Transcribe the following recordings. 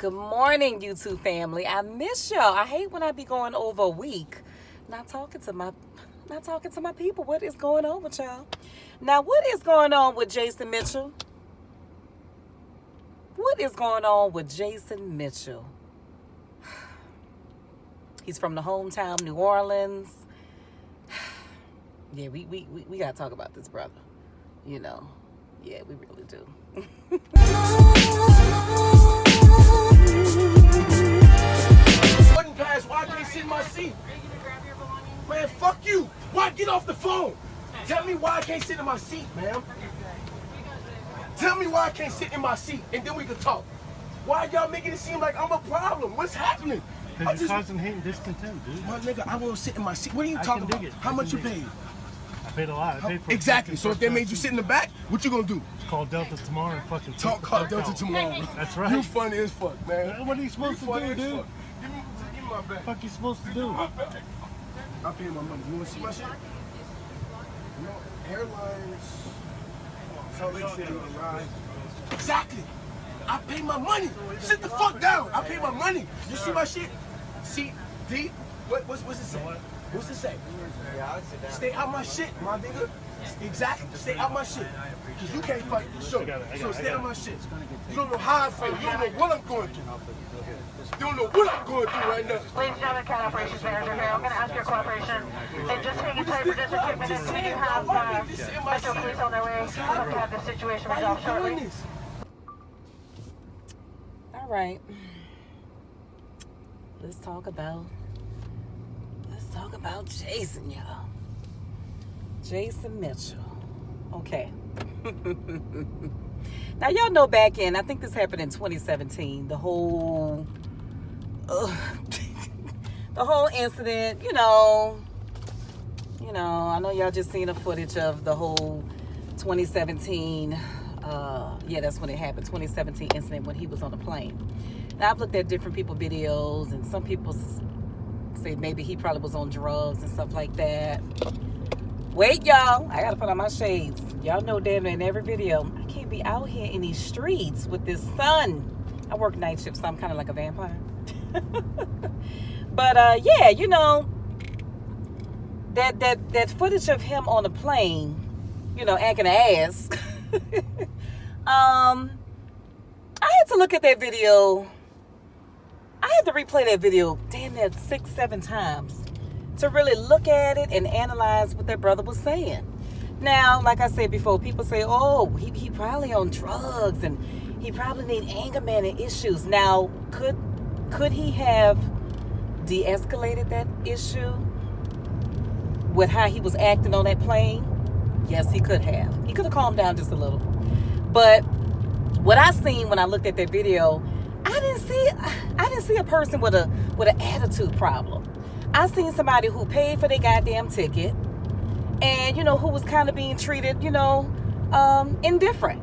Good morning, YouTube family. I miss y'all. I hate when I be going over a week not talking to my people. What is going on with y'all? Now, what is going on with Jason Mitchell? What is going on with Jason Mitchell? He's from the hometown, New Orleans. Yeah, we gotta talk about this brother. You know, yeah, we really do. Button pass, why I can't sit in my seat? Man, fuck you. Why get off the phone? Tell me why I can't sit in my seat, man. Tell me why I can't sit in my seat, and then we can talk. Why y'all making it seem like I'm a problem? What's happening? Because you're causing hate and discontent, dude. My nigga, I want to sit in my seat. What are you talking about? How much you paid? I paid a lot. I paid for exactly. So if they made you sit in the back, what you gonna do? Call Delta tomorrow and fucking call Delta tomorrow. That's right. You funny as fuck, man. What are you supposed to do, dude? Give me my bag. What the fuck you supposed to do? I pay my money. You wanna see my shit? You know, airlines, Salt Lake City, ride. Exactly. I pay my money. Sit the fuck down. I pay my money. You see my shit? See, D? What's it say? What's it say? Stay out my shit, my nigga. Exactly. Stay out my shit. Because you can't fight for sure. So stay out my shit. You don't know how I feel. You don't know what I'm going through. You don't know what I'm going through right now. Ladies and gentlemen, Cat Operations Manager here. I'm going to ask your cooperation. They've just taken place for just a few minutes. We do have Metro Police on their way. I hope to have this situation resolved shortly. All right. Let's talk about Jason, y'all. Jason Mitchell. Okay. Now, y'all know back in, I think this happened in 2017, the whole incident, you know, I know y'all just seen the footage of the whole 2017, yeah, that's when it happened, 2017 incident when he was on the plane. Now, I've looked at different people's videos, and some people say maybe he probably was on drugs and stuff like that. Wait, y'all, I gotta put on my shades. Y'all know damn in every video, I can't be out here in these streets with this sun. I work night shift, so I'm kind of like a vampire. But yeah, you know, that footage of him on the plane, you know, acting an ass. I had to look at that video. I had to replay that video damn near 6-7 times to really look at it and analyze what that brother was saying. Now, like I said before, people say, oh, he probably on drugs and he probably need anger management issues. Now, could he have de-escalated that issue with how he was acting on that plane? Yes, he could have. He could have calmed down just a little. But what I seen when I looked at that video, I didn't see a person with an attitude problem. I seen somebody who paid for their goddamn ticket and, you know, who was kind of being treated, you know, indifferent.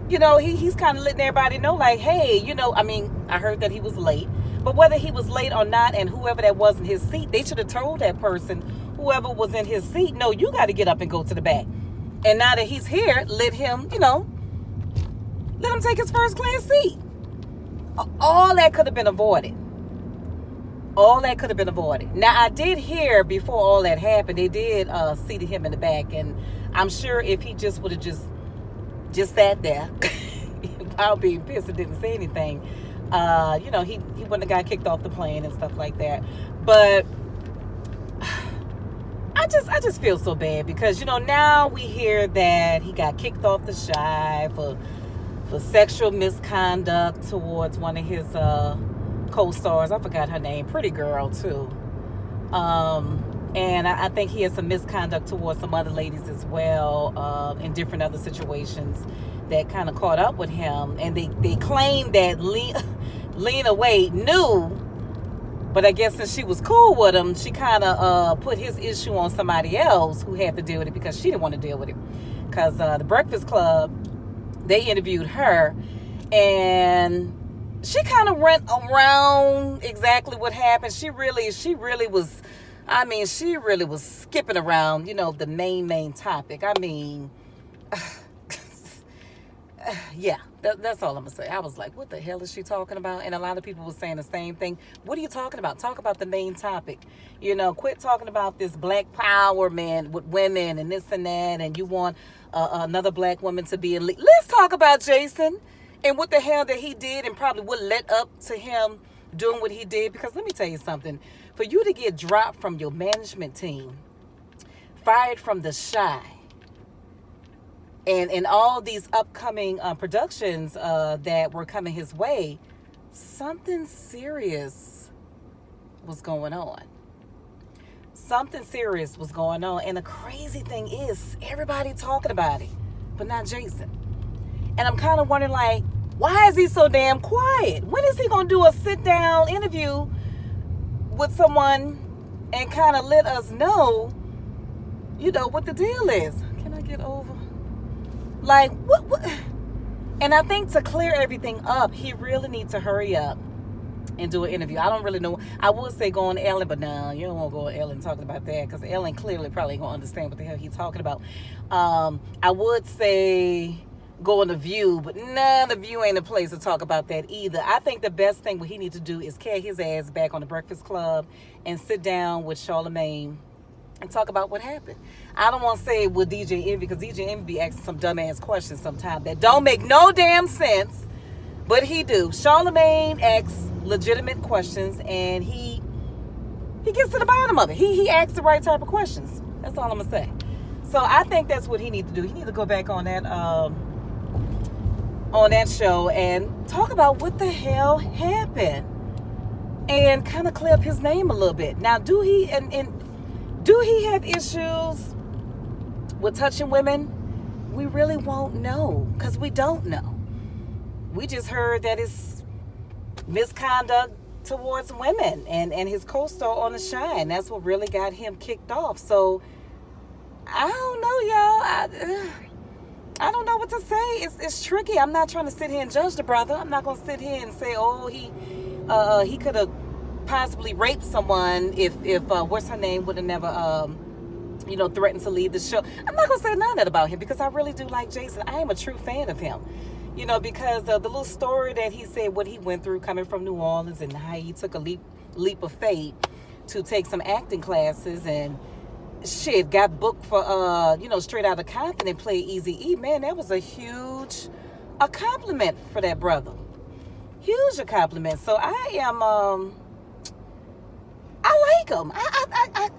You know, he's kind of letting everybody know, like, hey, you know, I mean, I heard that he was late. But whether he was late or not, and whoever that was in his seat, they should have told that person, whoever was in his seat, no, you got to get up and go to the back. And now that he's here, let him take his first class seat. All that could have been avoided. All that could have been avoided. Now, I did hear before all that happened, they did seated him in the back. And I'm sure if he just would have just sat there without being pissed and didn't say anything, you know, he wouldn't have got kicked off the plane and stuff like that. But I just feel so bad because, you know, now we hear that he got kicked off the Chi for sexual misconduct towards one of his co-stars. I forgot her name. Pretty girl, too. And I think he had some misconduct towards some other ladies as well in different other situations that kind of caught up with him. And they claimed that Lena Waithe knew, but I guess since she was cool with him, she kind of put his issue on somebody else who had to deal with it because she didn't want to deal with it. Because the Breakfast Club, they interviewed her, and she kind of went around exactly what happened. She really was, I mean, she really was skipping around, you know, the main topic. I mean, yeah, that's all I'm gonna say. I was like, what the hell is she talking about? And a lot of people were saying the same thing. What are you talking about? Talk about the main topic. You know, quit talking about this black power, man, with women and this and that, and you want another black woman to be in lead. Let's talk about Jason and what the hell that he did, and probably what led up to him doing what he did. Because let me tell you something. For you to get dropped from your management team, fired from The Chi, and all these upcoming productions that were coming his way, something serious was going on. Something serious was going on. And the crazy thing is, everybody talking about it, but not Jason. And I'm kind of wondering, like, why is he so damn quiet? When is he going to do a sit-down interview with someone and kind of let us know, you know, what the deal is? Can I get over? Like, what? And I think to clear everything up, he really needs to hurry up and do an interview. I don't really know. I would say go on Ellen, but no, you don't want to go on Ellen talking about that, because Ellen clearly probably ain't going to understand what the hell he's talking about. I would say go on The View, but nah, The View ain't a place to talk about that either. I think the best thing what he needs to do is carry his ass back on The Breakfast Club and sit down with Charlamagne and talk about what happened. I don't want to say with DJ Envy, because DJ Envy be asking some dumbass questions sometimes that don't make no damn sense, but he do. Charlamagne asks legitimate questions, and he gets to the bottom of it. He asks the right type of questions. That's all I'm gonna say. So I think that's what he needs to do. He needs to go back on that show and talk about what the hell happened, and kind of clear up his name a little bit. Now, do he have issues with touching women? We really won't know, because we don't know. We just heard that it's misconduct towards women and his co-star on The Chi, and that's what really got him kicked off. So I don't know, y'all. I don't know what to say. It's tricky. I'm not trying to sit here and judge the brother. I'm not going to sit here and say, oh, he could have possibly raped someone if what's her name would have never threatened to leave the show. I'm not gonna say none of that about him, because I really do like Jason. I am a true fan of him, because the little story that he said, what he went through coming from New Orleans, and how he took a leap of faith to take some acting classes, and shit, got booked for Straight Outta Compton and played Eazy-E. Man, that was a huge compliment for that brother. Huge compliment. So I like him.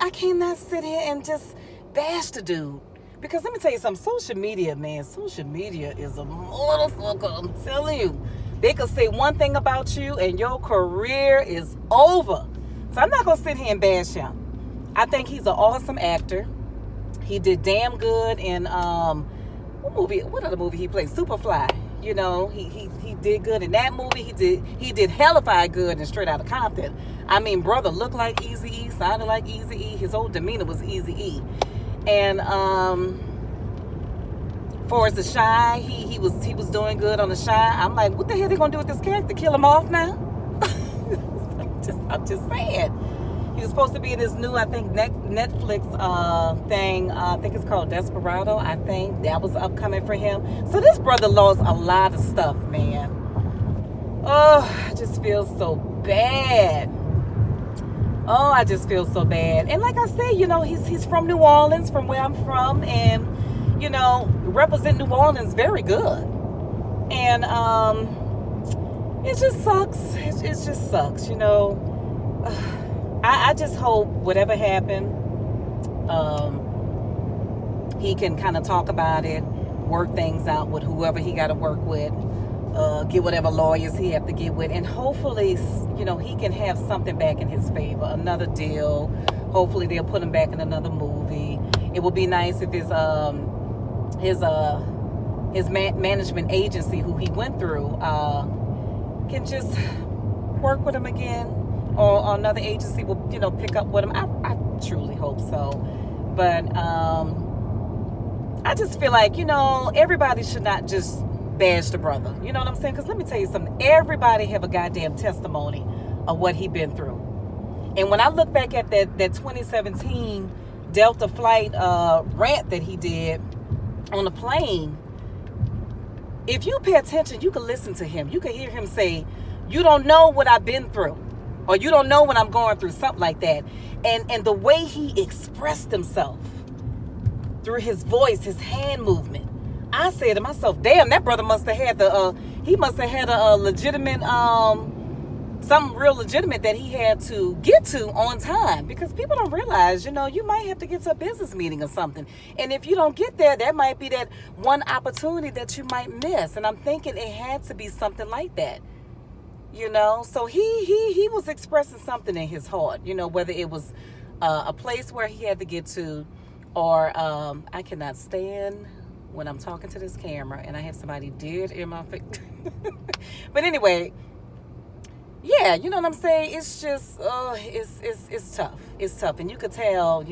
I cannot sit here and just bash the dude. Because let me tell you something, social media is a motherfucker. I'm telling you. They could say one thing about you and your career is over. So I'm not going to sit here and bash him. I think he's an awesome actor. He did damn good in, what other movie he played? Superfly. He did good in that movie. He did hellified good in Straight Outta Compton. I mean, brother looked like Eazy-E, sounded like Eazy-E. His whole demeanor was Eazy-E. And for The Chi, he was doing good on The Chi. I'm like, what the hell they gonna do with this character? Kill him off now? I'm just saying. He was supposed to be in this new, I think, Netflix thing. I think it's called Desperado. I think that was upcoming for him. So this brother lost a lot of stuff, man. Oh, I just feel so bad. Oh, I just feel so bad. And like I said, he's from New Orleans, from where I'm from, and represent New Orleans very good. And it just sucks. It just sucks, I just hope whatever happened, he can kind of talk about it, work things out with whoever he got to work with, get whatever lawyers he have to get with, and hopefully, he can have something back in his favor, another deal. Hopefully they'll put him back in another movie. It would be nice if his management agency, who he went through, can just work with him again. Or another agency will, pick up with him. I truly hope so. But I just feel like, everybody should not just bash the brother. You know what I'm saying? Because let me tell you something. Everybody have a goddamn testimony of what he been through. And when I look back at that 2017 Delta flight rant that he did on the plane, if you pay attention, you can listen to him. You can hear him say, you don't know what I've been through, or you don't know what I'm going through, something like that. And the way he expressed himself through his voice, his hand movement, I said to myself, damn, that brother must have had a legitimate, something real legitimate that he had to get to on time, because people don't realize, you might have to get to a business meeting or something. And if you don't get there, that might be that one opportunity that you might miss. And I'm thinking it had to be something like that, So he was expressing something in his heart, whether it was a place where he had to get to, or I cannot stand when I'm talking to this camera and I have somebody dead in my face. But anyway, yeah, you know what I'm saying? It's just, it's tough. It's tough. And you could tell,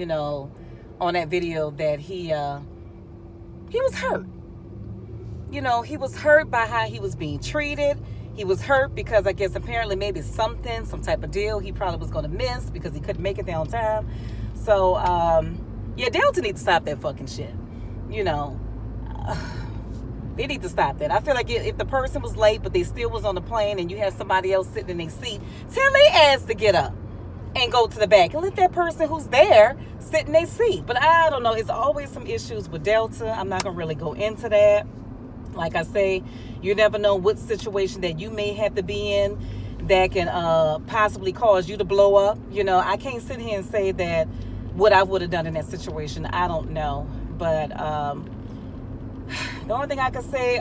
on that video that he was hurt. He was hurt by how he was being treated. He was hurt because I guess apparently maybe some type of deal he probably was going to miss because he couldn't make it there on time. So, yeah, Delta needs to stop that fucking shit. They need to stop that. I feel like if the person was late, but they still was on the plane and you have somebody else sitting in their seat, tell their ass to get up and go to the back and let that person who's there sit in their seat. But I don't know. It's always some issues with Delta. I'm not going to really go into that. Like I say, you never know what situation that you may have to be in that can possibly cause you to blow up. I can't sit here and say that what I would have done in that situation. I don't know. But the only thing I can say,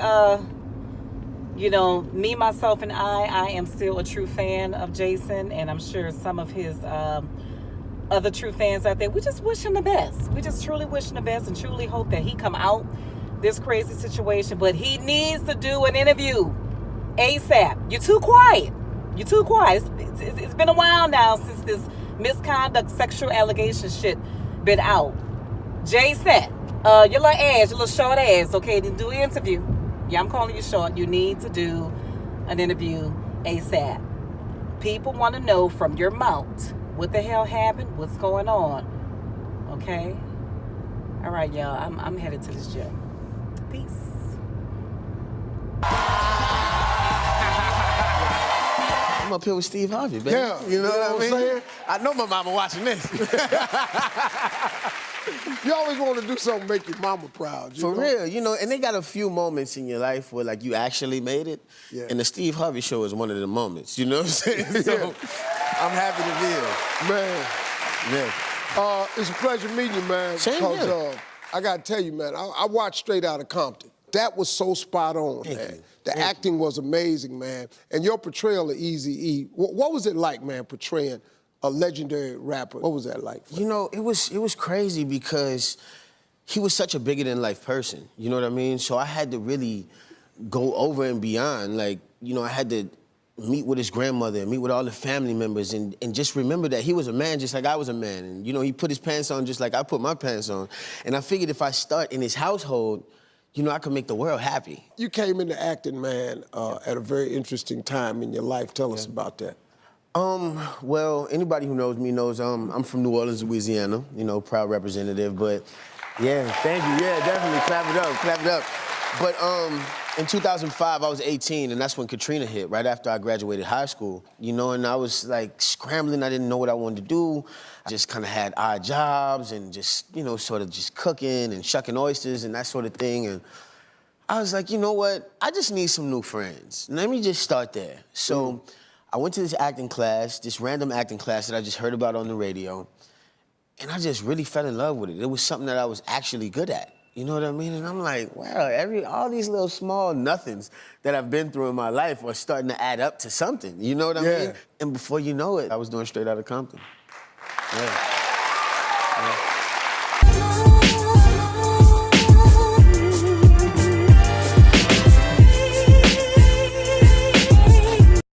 me, myself, and I am still a true fan of Jason, and I'm sure some of his other true fans out there, we just wish him the best. We just truly wish him the best and truly hope that he come out this crazy situation. But he needs to do an interview ASAP. You're too quiet. You're too quiet. It's been a while now since this misconduct, sexual allegation shit been out. Jason, your little ass, your little short ass, okay, to do an interview. Yeah, I'm calling you short. You need to do an interview ASAP. People want to know from your mouth what the hell happened, what's going on. Okay? All right, y'all. I'm headed to this gym. Peace. I'm up here with Steve Harvey, baby. Yeah, you know what I mean? saying? I know my mama watching this. You always want to do something to make your mama proud. For real, and they got a few moments in your life where, like, you actually made it. Yeah. And the Steve Harvey Show is one of the moments, you know what I'm saying? So, I'm happy to be here. Man. Yeah. It's a pleasure meeting you, man. Same here. I got to tell you, man, I watched Straight Outta Compton. That was so spot on, Thank man. you. The acting was amazing, man. And your portrayal of Eazy-E, what was it like, man, portraying a legendary rapper? What was that like? It was crazy because he was such a bigger-than-life person, you know what I mean? So I had to really go over and beyond. Like, I had to meet with his grandmother and meet with all the family members and just remember that he was a man just like I was a man. And, he put his pants on just like I put my pants on. And I figured if I start in his household, I could make the world happy. You came into acting, man, at a very interesting time in your life. Tell us about that. Well, anybody who knows me knows I'm from New Orleans, Louisiana, proud representative, but yeah, thank you, yeah, definitely, clap it up. But in 2005, I was 18, and that's when Katrina hit, right after I graduated high school, and I was like scrambling, I didn't know what I wanted to do. I just kind of had odd jobs and just, sort of just cooking and shucking oysters and that sort of thing, and I was like, you know what, I just need some new friends. Let me just start there. So I went to this acting class, this random acting class that I just heard about on the radio, and I just really fell in love with it. It was something that I was actually good at. You know what I mean? And I'm like, wow, all these little small nothings that I've been through in my life are starting to add up to something. You know what I mean? And before you know it, I was doing Straight Outta Compton. Yeah.